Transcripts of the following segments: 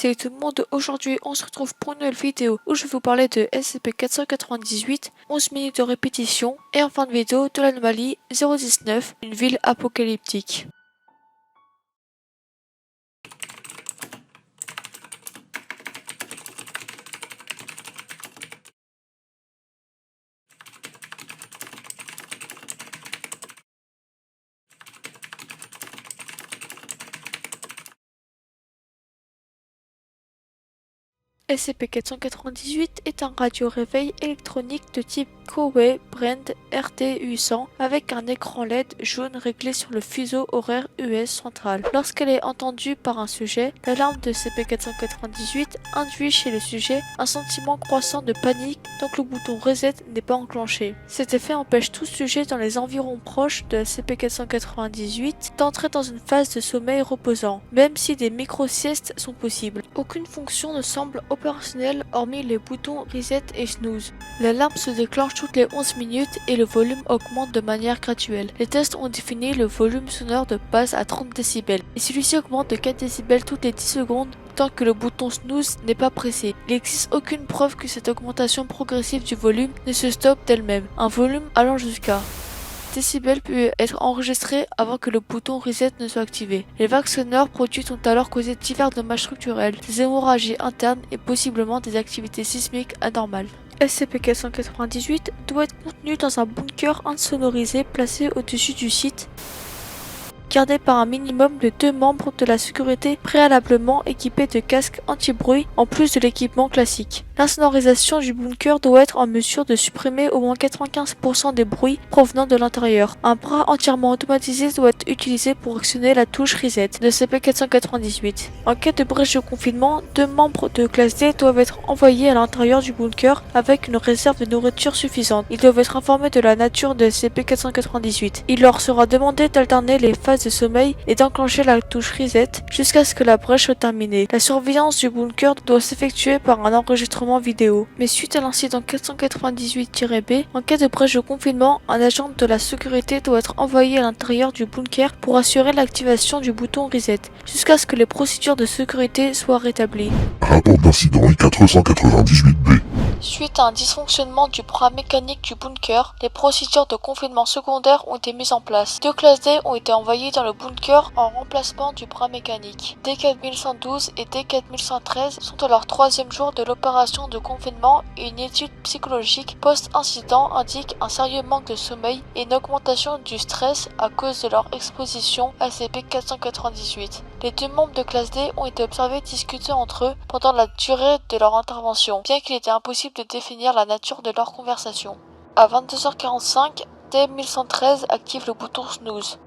Salut tout le monde, aujourd'hui on se retrouve pour une nouvelle vidéo où je vais vous parler de SCP-498, 11 minutes de répétition et en fin de vidéo de l'anomalie 019, une ville apocalyptique. SCP-498 est un radio-réveil électronique de type Koei Brand RT800 avec un écran LED jaune réglé sur le fuseau horaire US central. Lorsqu'elle est entendue par un sujet, l'alarme de SCP-498 induit chez le sujet un sentiment croissant de panique tant que le bouton Reset n'est pas enclenché. Cet effet empêche tout sujet dans les environs proches de SCP-498 d'entrer dans une phase de sommeil reposant, même si des micro-siestes sont possibles. Aucune fonction ne semble opérationnelle hormis les boutons Reset et Snooze. L'alarme se déclenche toutes les 11 minutes et le volume augmente de manière graduelle. Les tests ont défini le volume sonore de base à 30 décibels et celui-ci augmente de 4 décibels toutes les 10 secondes tant que le bouton Snooze n'est pas pressé. Il n'existe aucune preuve que cette augmentation progressive du volume ne se stoppe d'elle-même. Un volume allant jusqu'à décibels peut être enregistré avant que le bouton Reset ne soit activé. Les vagues sonores produites ont alors causé divers dommages structurels, des hémorragies internes et possiblement des activités sismiques anormales. SCP-498 doit être contenu dans un bunker insonorisé placé au-dessus du site, gardé par un minimum de 2 membres de la sécurité préalablement équipés de casques anti-bruit en plus de l'équipement classique. L'insonorisation du bunker doit être en mesure de supprimer au moins 95% des bruits provenant de l'intérieur. Un bras entièrement automatisé doit être utilisé pour actionner la touche Reset de SCP-498. En cas de brèche de confinement, 2 membres de classe D doivent être envoyés à l'intérieur du bunker avec une réserve de nourriture suffisante. Ils doivent être informés de la nature de SCP-498. Il leur sera demandé d'alterner les phases de sommeil et d'enclencher la touche Reset jusqu'à ce que la brèche soit terminée. La surveillance du bunker doit s'effectuer par un enregistrement vidéo. Mais suite à l'incident 498-B, en cas de brèche de confinement, un agent de la sécurité doit être envoyé à l'intérieur du bunker pour assurer l'activation du bouton Reset, jusqu'à ce que les procédures de sécurité soient rétablies. Rapport d'incident I-498-B. Suite à un dysfonctionnement du bras mécanique du bunker, les procédures de confinement secondaires ont été mises en place. 2 classes D ont été envoyées dans le bunker en remplacement du bras mécanique. D4112 et D4113 sont à leur 3e jour de l'opération de confinement et une étude psychologique post-incident indique un sérieux manque de sommeil et une augmentation du stress à cause de leur exposition à SCP-498. Les 2 membres de classe D ont été observés discuter entre eux pendant la durée de leur intervention, bien qu'il était impossible de définir la nature de leur conversation. À 22h45, D1113 active le bouton Snooze.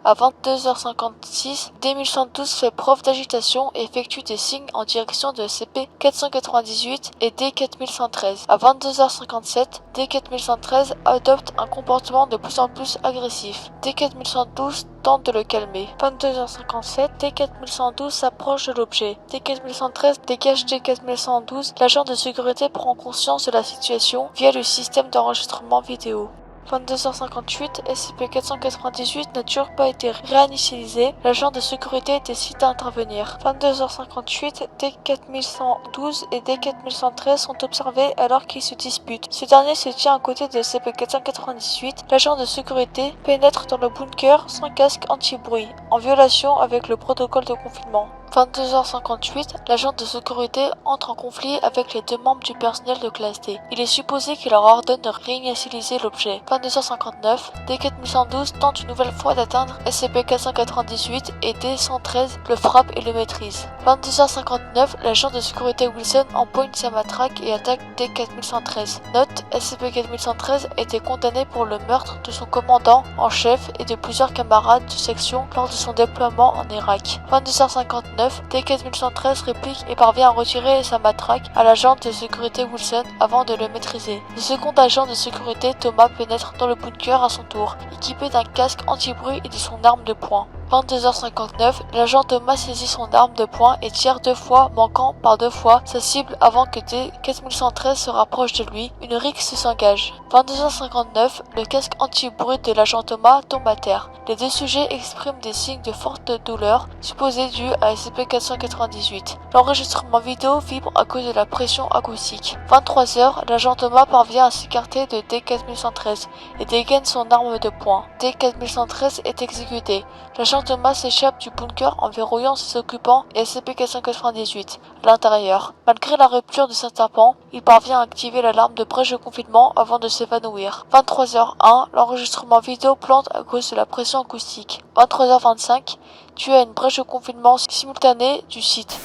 À 22h56, D1112 fait preuve d'agitation et effectue des signes en direction de SCP-498 et D4113. À 22h57, D4113 adopte un comportement de plus en plus agressif. D4112 tente de le calmer. 22h57, D4112 s'approche de l'objet. D4113 dégage D4112. L'agent de sécurité prend conscience de la situation via le système d'enregistrement vidéo. 22h58, SCP-498 n'a toujours pas été réinitialisé, l'agent de sécurité décide d'intervenir. 22h58, D4112 et D4113 sont observés alors qu'ils se disputent. Ce dernier se tient à côté de SCP-498, l'agent de sécurité pénètre dans le bunker sans casque anti-bruit, en violation avec le protocole de confinement. 22h58, l'agent de sécurité entre en conflit avec les 2 membres du personnel de classe D. Il est supposé qu'il leur ordonne de réinitialiser l'objet. 22h59, D4112 tente une nouvelle fois d'atteindre SCP-498 et D113 le frappe et le maîtrise. 22h59, l'agent de sécurité Wilson empoigne sa matraque et attaque D4113. Note, SCP-4113 a été condamné pour le meurtre de son commandant en chef et de plusieurs camarades de section lors de son déploiement en Irak. 22h59, D4113 réplique et parvient à retirer sa matraque à l'agent de sécurité Wilson avant de le maîtriser. Le second agent de sécurité, Thomas, pénètre dans le bunker à son tour, équipé d'un casque anti-bruit et de son arme de poing. 22h59, l'agent Thomas saisit son arme de poing et tire 2 fois, manquant par 2 fois sa cible avant que D4113 se rapproche de lui. Une rixe s'engage. 22h59, le casque anti-bruit de l'agent Thomas tombe à terre. Les deux sujets expriment des signes de forte douleur, supposés dus à SCP-498. L'enregistrement vidéo vibre à cause de la pression acoustique. 23h, l'agent Thomas parvient à s'écarter de D4113 et dégaine son arme de poing. D4113 est exécuté. L'agent Thomas s'échappe du bunker en verrouillant ses occupants et SCP-498 à l'intérieur. Malgré la rupture de certains pans, il parvient à activer l'alarme de brèche de confinement avant de s'évanouir. 23h01, l'enregistrement vidéo plante à cause de la pression acoustique. 23h25, tué à une brèche de confinement simultanée du site.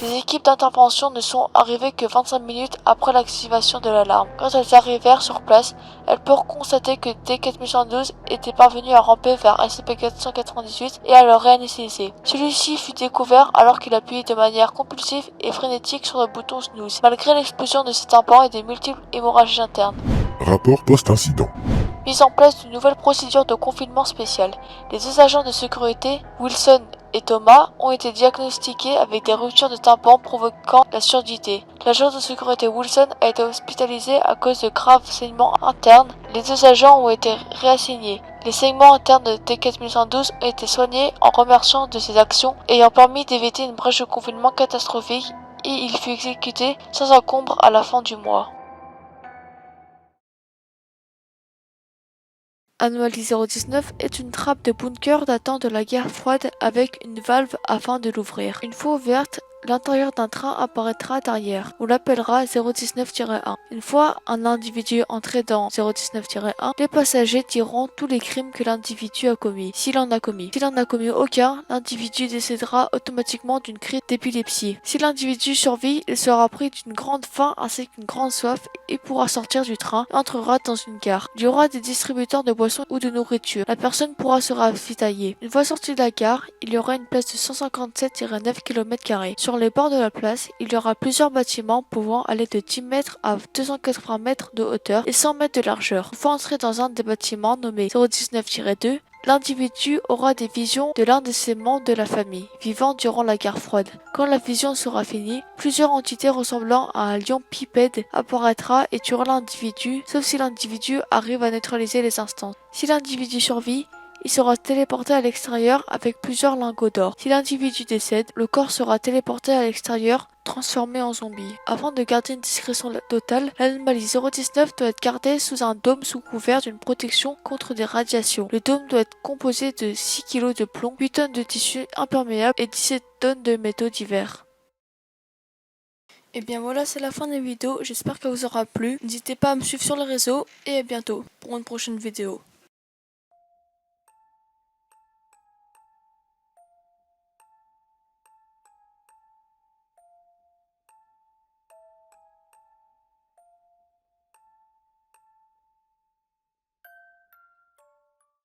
Les équipes d'intervention ne sont arrivées que 25 minutes après l'activation de l'alarme. Quand elles arrivèrent sur place, elles purent constater que D4112 était parvenu à ramper vers SCP-498 et à le réanesthésier. Celui-ci fut découvert alors qu'il appuyait de manière compulsive et frénétique sur le bouton snooze, malgré l'explosion de ses tympans et des multiples hémorragies internes. Rapport post-incident. Mise en place d'une nouvelle procédure de confinement spécial. Les deux agents de sécurité, Wilson et Thomas, ont été diagnostiqués avec des ruptures de tympans provoquant la surdité. L'agent de sécurité Wilson a été hospitalisé à cause de graves saignements internes. Les deux agents ont été réassignés. Les saignements internes de T4112 ont été soignés en remerciant de ses actions, ayant permis d'éviter une brèche de confinement catastrophique, et il fut exécuté sans encombre à la fin du mois. Anomaly 019 est une trappe de bunker datant de la guerre froide avec une valve afin de l'ouvrir. Une fois ouverte, l'intérieur d'un train apparaîtra derrière. On l'appellera 019-1. Une fois un individu entré dans 019-1, les passagers diront tous les crimes que l'individu a commis, s'il en a commis. S'il en a commis aucun, l'individu décédera automatiquement d'une crise d'épilepsie. Si l'individu survit, il sera pris d'une grande faim ainsi qu'une grande soif et pourra sortir du train et entrera dans une gare. Il y aura des distributeurs de boissons ou de nourriture. La personne pourra se ravitailler. Une fois sorti de la gare, il y aura une place de 157,9 km². Sur les bords de la place, il y aura plusieurs bâtiments pouvant aller de 10 mètres à 280 mètres de hauteur et 100 mètres de largeur. Une fois entré dans un des bâtiments nommé 019-2, l'individu aura des visions de l'un de ses membres de la famille, vivant durant la guerre froide. Quand la vision sera finie, plusieurs entités ressemblant à un lion pipède apparaîtra et tuera l'individu, sauf si l'individu arrive à neutraliser les instances. Si l'individu survit, il sera téléporté à l'extérieur avec plusieurs lingots d'or. Si l'individu décède, le corps sera téléporté à l'extérieur, transformé en zombie. Afin de garder une discrétion totale, l'anomalie 019 doit être gardée sous un dôme sous couvert d'une protection contre des radiations. Le dôme doit être composé de 6 kg de plomb, 8 tonnes de tissu imperméable et 17 tonnes de métaux divers. Et bien voilà, c'est la fin de la vidéo, j'espère qu'elle vous aura plu. N'hésitez pas à me suivre sur les réseaux et à bientôt pour une prochaine vidéo.